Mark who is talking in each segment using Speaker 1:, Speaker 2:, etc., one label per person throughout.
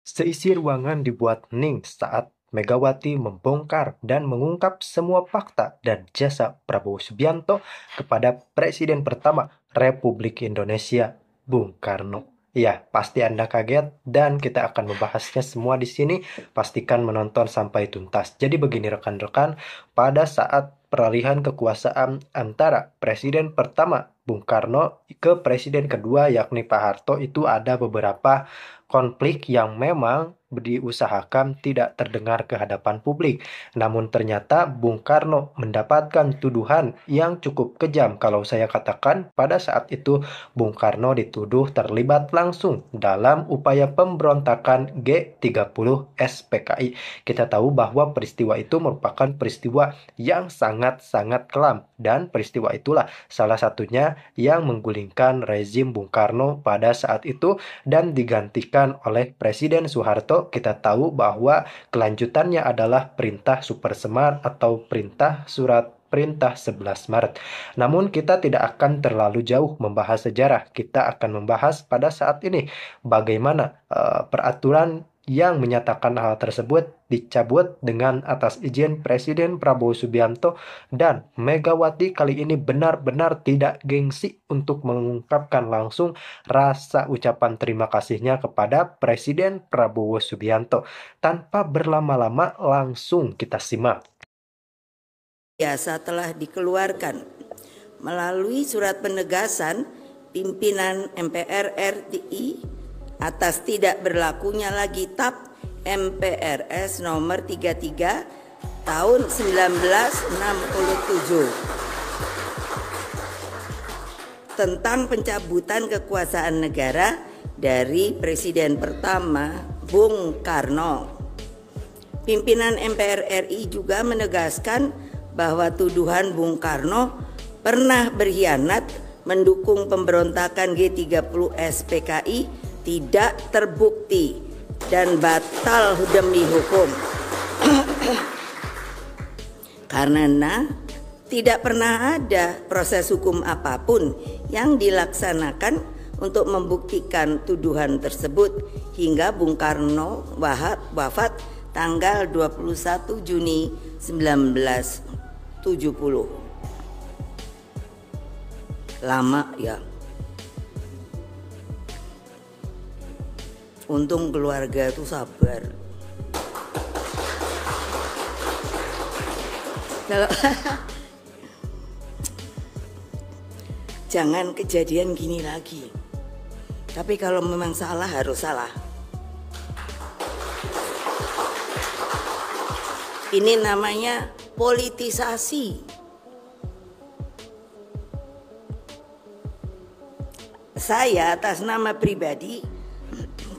Speaker 1: Seisi ruangan dibuat hening saat Megawati membongkar dan mengungkap semua fakta dan jasa Prabowo Subianto kepada Presiden pertama Republik Indonesia, Bung Karno. Ya, pasti Anda kaget dan kita akan membahasnya semua di sini. Pastikan menonton sampai tuntas. Jadi begini rekan-rekan, pada saat peralihan kekuasaan antara Presiden pertama Bung Karno ke Presiden kedua yakni Pak Harto itu ada beberapa konflik yang memang diusahakan tidak terdengar ke hadapan publik. Namun ternyata Bung Karno mendapatkan tuduhan yang cukup kejam. Kalau saya katakan pada saat itu Bung Karno dituduh terlibat langsung dalam upaya pemberontakan G30 SPKI. Kita tahu bahwa peristiwa itu merupakan peristiwa yang sangat-sangat kelam dan peristiwa itulah salah satunya yang menggulingkan rezim Bung Karno pada saat itu dan digantikan oleh Presiden Soeharto. Kita tahu bahwa kelanjutannya adalah Perintah Super Semar atau Perintah 11 Maret. Namun kita tidak akan terlalu jauh membahas sejarah. Kita akan membahas pada saat ini bagaimana peraturan yang menyatakan hal tersebut dicabut dengan atas izin Presiden Prabowo Subianto dan Megawati kali ini benar-benar tidak gengsi untuk mengungkapkan langsung rasa ucapan terima kasihnya kepada Presiden Prabowo Subianto. Tanpa berlama-lama langsung kita simak.
Speaker 2: Ya, setelah dikeluarkan melalui surat penegasan pimpinan MPR RI atas tidak berlakunya lagi TAP MPRS nomor 33 tahun 1967 tentang pencabutan kekuasaan negara dari Presiden pertama Bung Karno. Pimpinan MPR RI juga menegaskan bahwa tuduhan Bung Karno pernah berkhianat mendukung pemberontakan G30 SPKI tidak terbukti dan batal demi hukum. Karena tidak pernah ada proses hukum apapun yang dilaksanakan untuk membuktikan tuduhan tersebut hingga Bung Karno wafat tanggal 21 Juni 1970. Lama ya. Untung keluarga itu sabar. Kalau jangan kejadian gini lagi. Tapi kalau memang salah harus salah. Ini namanya politisasi. Saya atas nama pribadi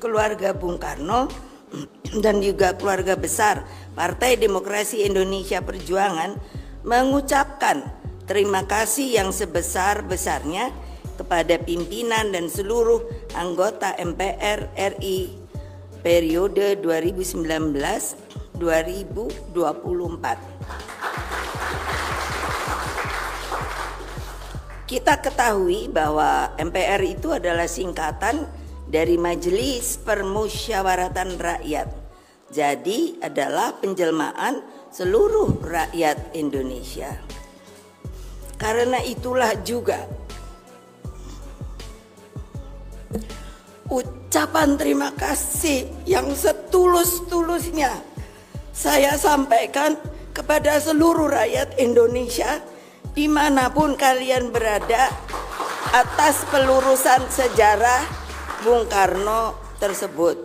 Speaker 2: keluarga Bung Karno dan juga keluarga besar Partai Demokrasi Indonesia Perjuangan mengucapkan terima kasih yang sebesar-besarnya kepada pimpinan dan seluruh anggota MPR RI periode 2019-2024. Kita ketahui bahwa MPR itu adalah singkatan dari Majelis Permusyawaratan Rakyat. Jadi adalah penjelmaan seluruh rakyat Indonesia. Karena itulah juga ucapan terima kasih yang setulus-tulusnya saya sampaikan kepada seluruh rakyat Indonesia dimanapun kalian berada atas pelurusan sejarah Bung Karno tersebut.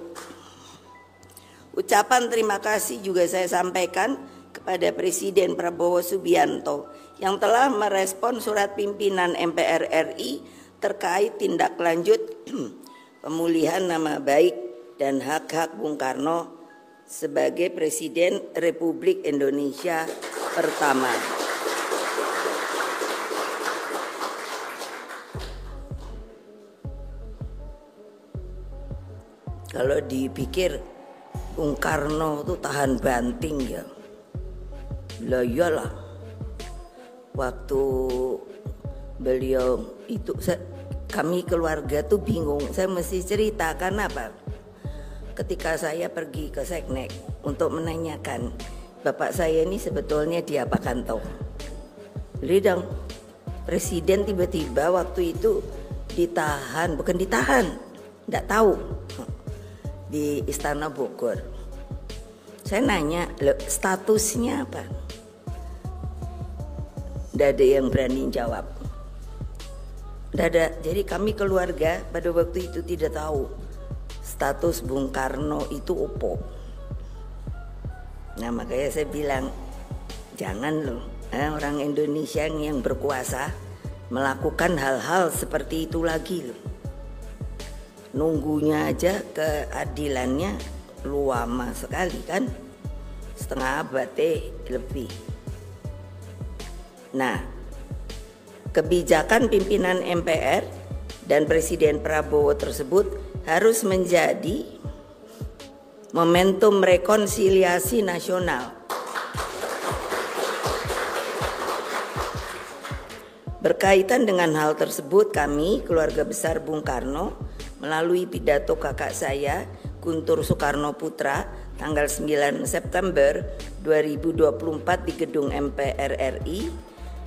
Speaker 2: Ucapan terima kasih juga saya sampaikan kepada Presiden Prabowo Subianto yang telah merespon surat pimpinan MPR RI terkait tindak lanjut pemulihan nama baik dan hak-hak Bung Karno sebagai Presiden Republik Indonesia pertama. Kalau dipikir Bung Karno itu tahan banting ya. Lah iyalah. Waktu beliau itu kami keluarga tuh bingung. Saya mesti ceritakan apa? ketika saya pergi ke Seknek untuk menanyakan bapak saya ini sebetulnya diapakan toh. Jadi dong, presiden tiba-tiba waktu itu ditahan, bukan ditahan, enggak tahu, di Istana Bogor. Saya nanya, statusnya apa? Enggak ada yang berani jawab. Enggak ada. Jadi kami keluarga pada waktu itu tidak tahu status Bung Karno itu opo. Nah makanya saya bilang, jangan loh orang Indonesia yang berkuasa melakukan hal-hal seperti itu lagi loh. Nunggunya aja keadilannya lama sekali kan, setengah abad lebih. Nah, kebijakan pimpinan MPR dan Presiden Prabowo tersebut harus menjadi momentum rekonsiliasi nasional. Berkaitan dengan hal tersebut, kami, keluarga besar Bung Karno, melalui pidato kakak saya, Guntur Soekarno Putra, tanggal 9 September 2024 di gedung MPR RI,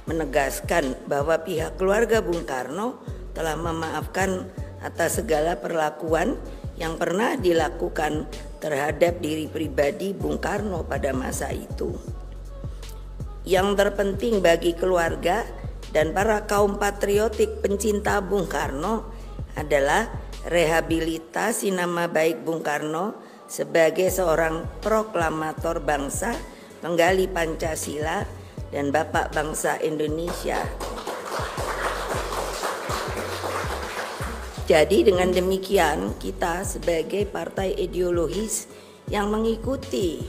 Speaker 2: menegaskan bahwa pihak keluarga Bung Karno telah memaafkan atas segala perlakuan yang pernah dilakukan terhadap diri pribadi Bung Karno pada masa itu. Yang terpenting bagi keluarga dan para kaum patriotik pencinta Bung Karno adalah rehabilitasi nama baik Bung Karno sebagai seorang proklamator bangsa, penggali Pancasila, dan Bapak Bangsa Indonesia. Jadi dengan demikian kita sebagai partai ideologis yang mengikuti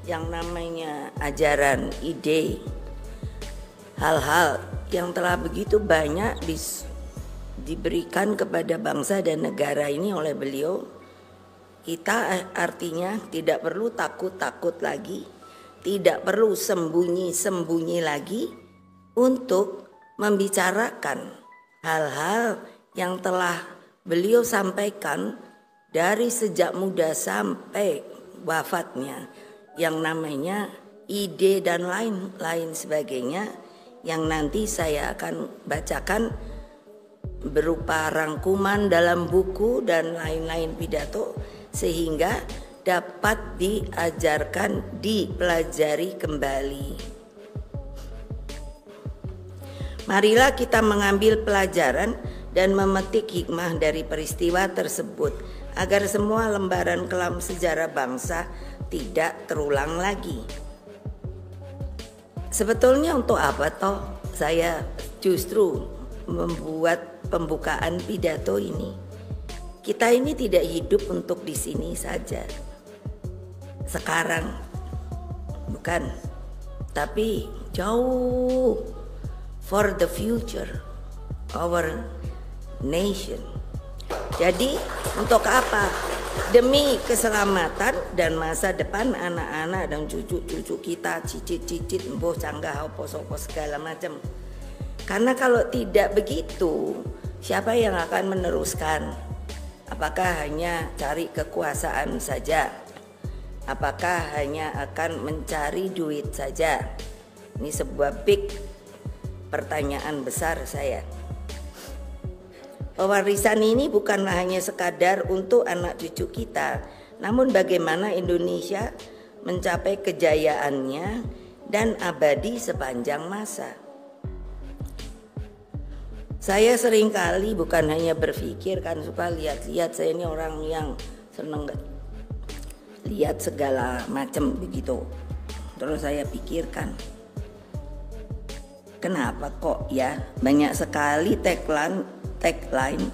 Speaker 2: yang namanya ajaran, ide, hal-hal yang telah begitu banyak diberikan kepada bangsa dan negara ini oleh beliau, kita artinya tidak perlu takut-takut lagi, tidak perlu sembunyi-sembunyi lagi untuk membicarakan hal-hal yang telah beliau sampaikan dari sejak muda sampai wafatnya, yang namanya ide dan lain-lain sebagainya, yang nanti saya akan bacakan berupa rangkuman dalam buku dan lain-lain pidato, sehingga dapat diajarkan, dipelajari kembali. Marilah kita mengambil pelajaran dan memetik hikmah dari peristiwa tersebut agar semua lembaran kelam sejarah bangsa tidak terulang lagi. Sebetulnya untuk apa toh saya justru membuat pembukaan pidato ini? Kita ini tidak hidup untuk di sini saja. Sekarang bukan, tapi jauh for the future our nation. Jadi untuk apa? Demi keselamatan dan masa depan anak-anak dan cucu-cucu kita, cicit-cicit, mboh canggah opo-opo segala macam. Karena kalau tidak begitu, siapa yang akan meneruskan? Apakah hanya cari kekuasaan saja? Apakah hanya akan mencari duit saja? Ini sebuah big pertanyaan besar saya. Pewarisan ini bukanlah hanya sekadar untuk anak cucu kita, namun bagaimana Indonesia mencapai kejayaannya dan abadi sepanjang masa. Saya seringkali bukan hanya berpikir kan, suka lihat-lihat, saya ini orang yang seneng lihat segala macam begitu. Terus saya pikirkan, kenapa kok ya banyak sekali tagline